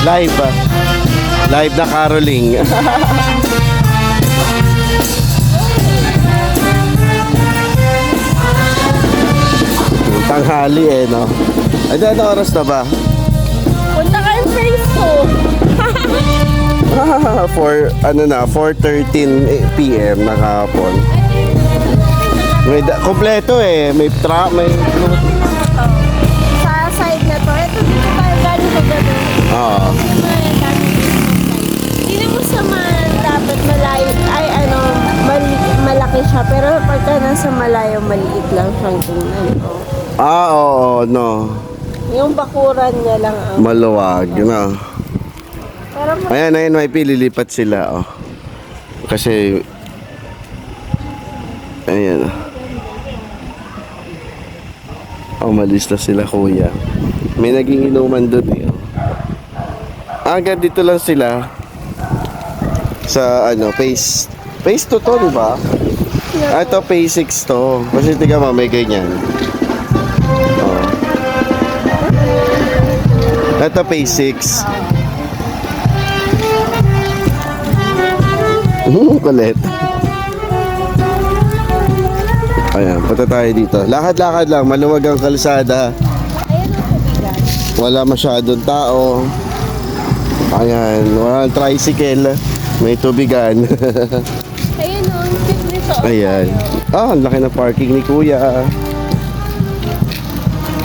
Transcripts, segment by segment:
Live ah. Live na caroling. Tanghali eh, no? Ay, ano oras na ba? Punta ka ng face ko. 4:13 p.m. na kahapon. Kompleto eh. May truck, may... Sa side na to. Ito dito tayo galing sa gabi. Oo. Hindi mo sa dapat malayo. Ay ano, malaki siya. Pero pagka nasa malayo, maliit lang siyang tingnan. Oo, no. Yung bakuran niya lang ang... Maluwag, no. Pero Ayan, may pililipat sila, oh. Kasi... Ayan, oh. Umalis na sila, kuya. May naging inuman doon, eh, oh. Agad dito lang sila. Sa, phase 2 to, di ba? Ito, phase 6 to. Kasi tiga mo, may ganyan. Oh. Ito, phase 6. Kulit. Ayan, punta tayo dito. Lakad-lakad lang, maluwag ang kalsada. ayun ang tubigan. Wala masyadong tao. Ayan, walang tricycle. May tubigan. Ayun o, ang cute nito. Ayan. Ang laki ng parking ni kuya.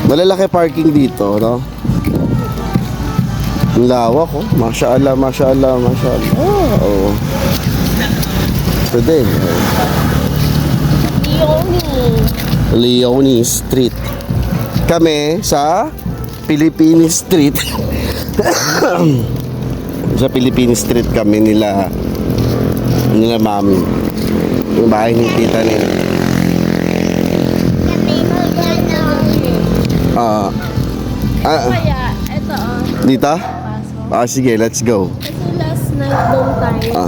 Malalaki parking dito, no? Ang lawak, oh. Masya Allah, masya Allah, masya Allah. Oo. Ito din. Leonie Street. Kami sa Philippine Street. Sa Philippine Street kami nila mami. Yung bahay ni tita nila. Kaya, ito o. Dito? Pasok. Sige, let's go. Ito last night doon tayo.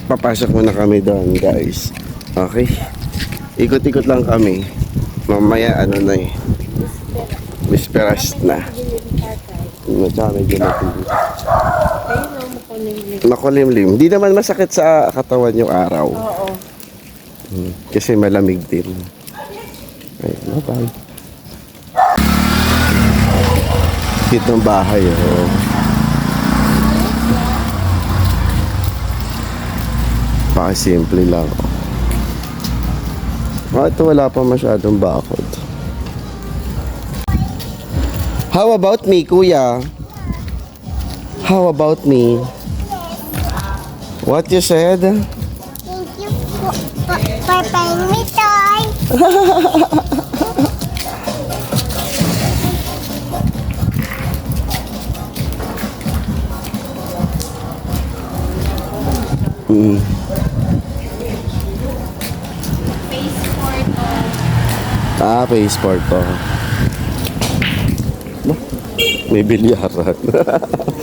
Papasok muna kami doon, guys. Okay. Ikot-ikot lang kami. Mamaya na eh. Bisperas na. Tsaka medyo matigil. Ayun o, makulimlim. Makulimlim. Hindi naman masakit sa katawan yung araw. Oo. Kasi malamig din. Ayun, bye. Cute ng bahay, oh. Simple lang, oh. Ito wala pa masyadong bakod. How about me, kuya? How about me? What you said? Thank you for buying me toy. Phase 4 to. May bilyaran.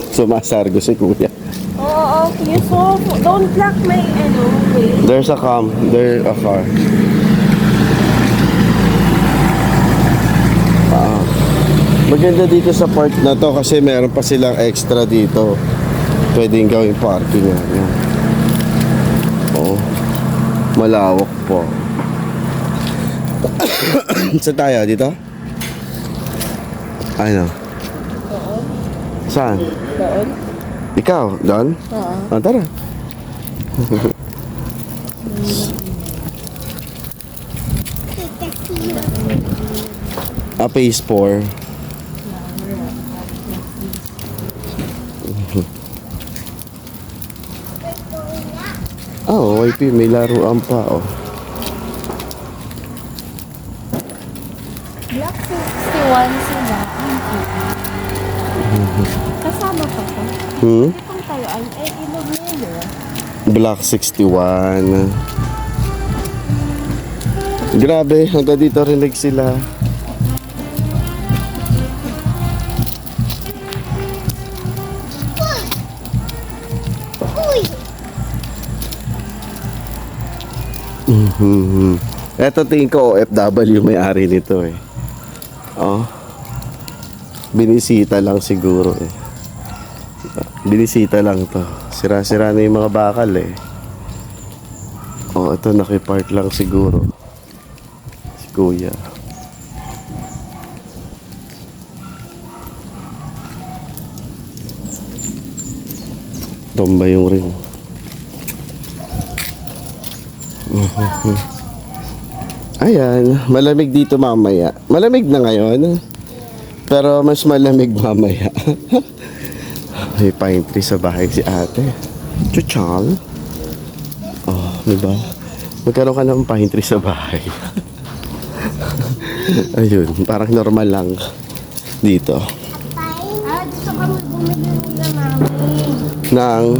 Sumasargo si kuya. Oo, you so don't block my way. There's a car. Maganda dito sa part na to kasi meron pa silang extra dito. Pwedeng gawing parking. Yan. Oo. Malawak po. Saan tayo? Dito? Ano? Saan? Doon? Ikaw? Doon? Oo. Tara. Phase 4. YP, may laruan pa, oh. Block 61 sila. Kasama pa to. Itong tayuan, ilog nilo. Block 61. Grabe, hanggang dito rinig sila. Eto tingin ko OFW may-ari nito eh. Oh. Binisita lang siguro eh. Binisita lang to. Sira-sira na yung mga bakal eh. Oh, ito nakipark lang siguro. Si Kuya. Tomba yung ring. Ayan, malamig dito mamaya. Malamig na ngayon. Pero mas malamig mamaya. May pine tree sa bahay si ate. Chuchal. Oh, diba? Magkaroon ka ng pine tree sa bahay. Ayun, parang normal lang dito. Dito kami bumili na mami.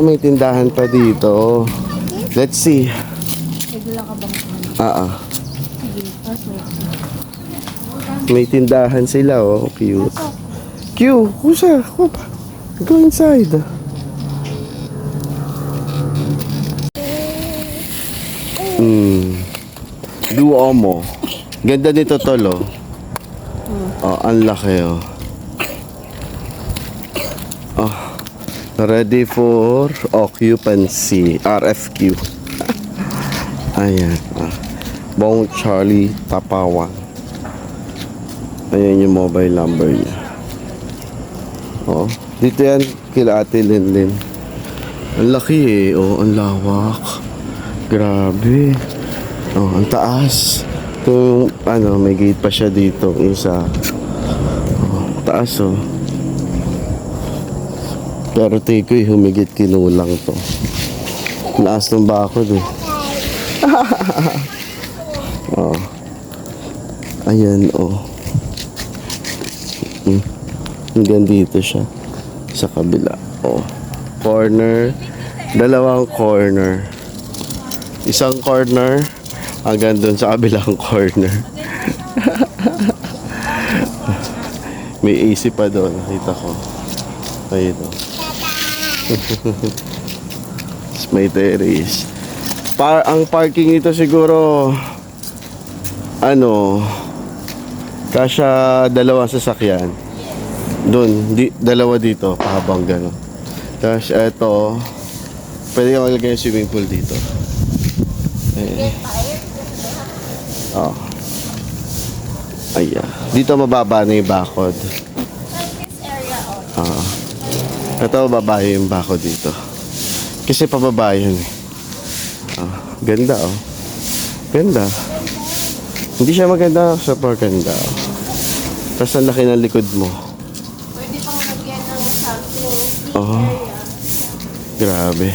May tindahan pa dito. Let's see. May tindahan sila, oh. Cute. Cute. Kusa. Go inside. Duomo. Ganda nito, tol, oh. Oh, ang laki, oh. Oh. Ready for occupancy. RFQ. Ayan. Bong Charlie Tapawan. Ayan yung mobile number niya. Oh, dito yan kila Ate Linlin. Ang laki eh. Oh, ang lawak. Grabe. Oh, ang taas. Ito yung, may gate pa siya dito. Isa. Oh, taas oh. Pero tikoy, humigit kinulang to. Laas ng bakod eh. Oh. Ayan oh. Hanggang dito siya. Sa kabila. Oh. Corner. Dalawang corner. Isang corner. Hanggang dun sa kabilang corner. May AC pa doon. Nakita ko. Ayun oh. May terrace. Ang parking ito siguro kasya dalawang sasakyan. Doon, dalawa dito, pahabang gano'n. Tapos eto, pwede ka maglagay yung swimming pool dito. Oh. Ayan. Dito mababa na yung bakod. Ito mababa yung bakod dito. Kasi pababa yun eh. Ganda oh. Ganda. Hindi siya maganda, super ganda. Tapos ang laki ng likod mo. Pwede pang lagyan ng something. Oh. Grabe.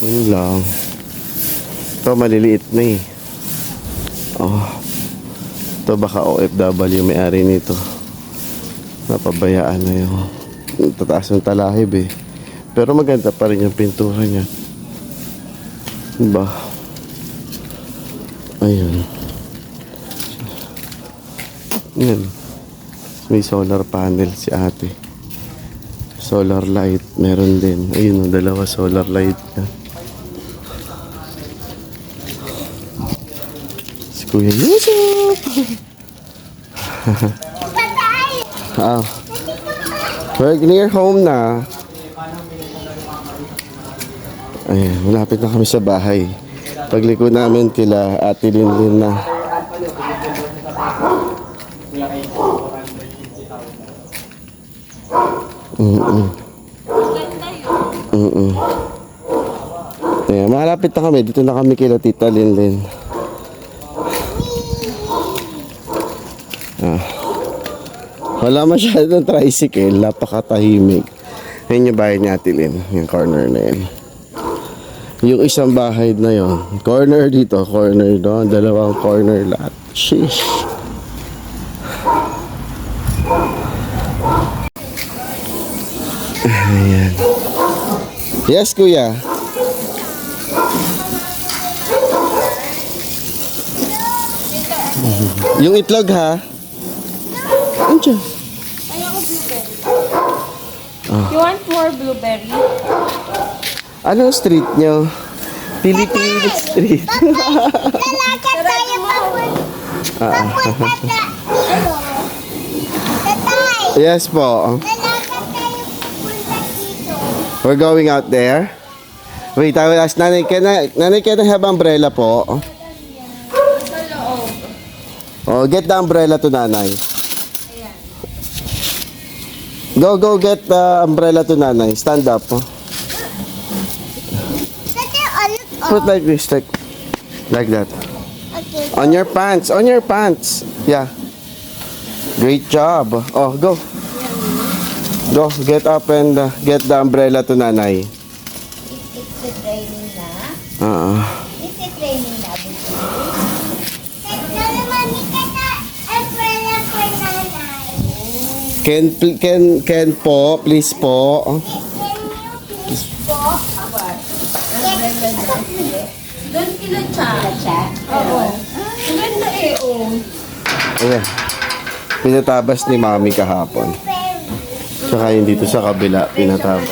Yun lang. Ito maliliit na eh. Oh. Ito baka OFW may-ari nito. Napabayaan na yung tataas ng talahib eh. Pero maganda pa rin yung pintura niya. Diba? Ayun. Yan. May solar panel si ate. Solar light. Meron din. Ayun o, dalawa solar light niya. Si Kuya Yusuf. We're near home na. Ayan, malapit na kami sa bahay. Pagliko namin kila Ate Linlin na. Ayan, malapit na kami. Dito na kami kila Tita Linlin. Wala masyadong tricycle, napakatahimik. Ayun yung bahay ni Ate Lynn, yung corner na yun. Yung isang bahay na yun, corner dito, corner doon, dalawang corner lahat. Sheesh. Ayan. Yes, kuya. Yung itlog ha? Andiyan. Ayoko blueberry. You want more blueberry? Anong street nyo? Philippine Street. Lalakad tayo papunta dito. Tatay, Yes po. lalakad tayo papunta dito. We're going out there. Wait, I will ask Nanay, can I have umbrella po? Oh, get the umbrella to Nanay. Go get the umbrella to Nanay. Stand up. Tatay, ano? Put like this, like that. Okay. On your pants. Yeah. Great job. Oh, go. Go, get up and get the umbrella to Nanay. It's a training na. It's a training na. Tatay, mami, kata umbrella for nanay. Can po, please po. Can you please po? Doon kila Cha. Oo. Ang ganda eh, oh. Ayan. Pinatabas ni Mami kahapon. Saka yun dito sa kabila, pinatabas.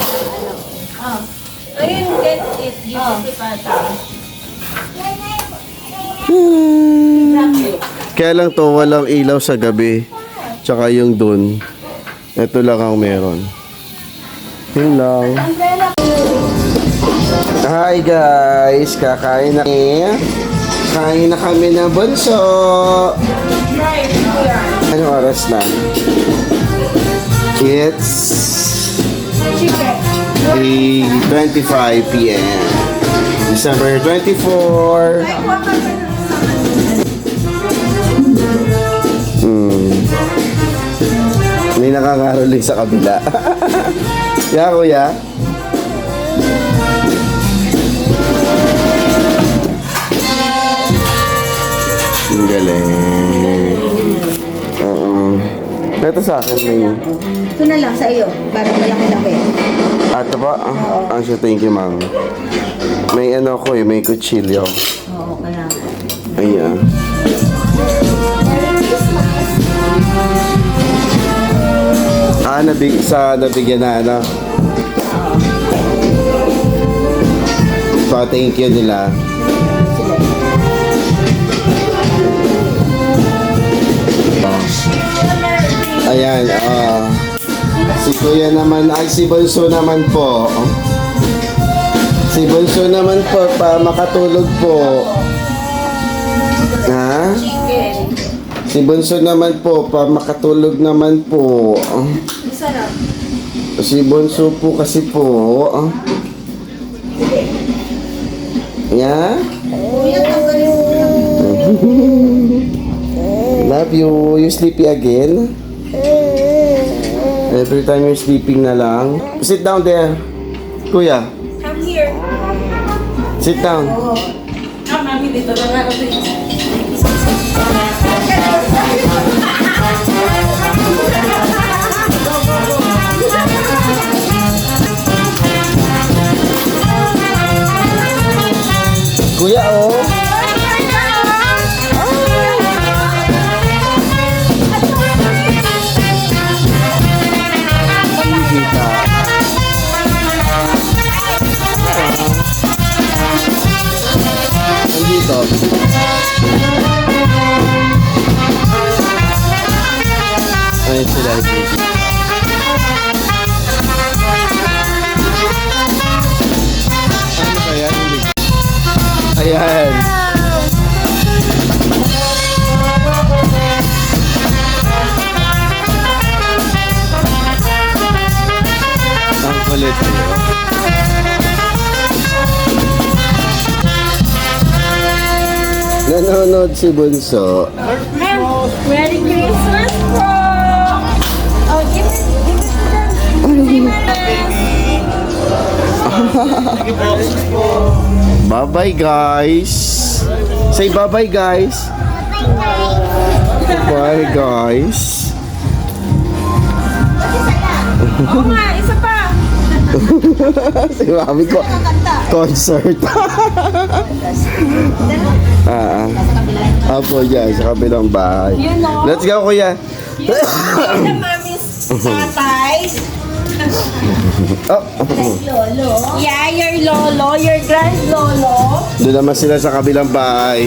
Ayun, get it. Dito si Pata. Kaya lang to, walang ilaw sa gabi. Tsaka yung dun. Ito lang ang meron. Yun lang. Hi guys! Kakain na kami. Kain na kami ng bunso. Anong oras na? It's 8:25 p.m. December 24. May nakakaroling sa kabila. Yeah, kuya. Ang galing. Oo. Ito sa akin may... Ito na lang sa iyo, para malaki-laki. Ito ba? Ang siya, thank you, ma'am. May ano ko may kutsilyo. Oo, kaya. Ayan. Nabigyan na, ano? So, thank you nila. Ayan, si Kuya naman, si Bonso naman po. Si Bonso naman po, pa makatulog po. Ha? Si Bonso naman po, pa makatulog naman po. Si Bonso po kasi po. Yeah? Love you. You sleepy again? Every time you're sleeping na lang. Sit down there. Kuya. Come here. Sit down. Mami, dito na nga. Kuya, oh. Kita. Nandito. Ayun sila. Ano ba yan? Ayan. Ang kulit niyo. Nanonood si Bunso. Merry Christmas po! Oh, give it to them. Bye-bye, guys. Say bye-bye, guys. Bye, guys. Oo nga, isa pa. Si mami ko. Concert. Apo dyan, sa kabilang bahay. Let's go, kuya. The mommy's tatay. Oh, Lolo. Yeah, your lolo, your grand lolo. doon naman sila sa kabilang bahay.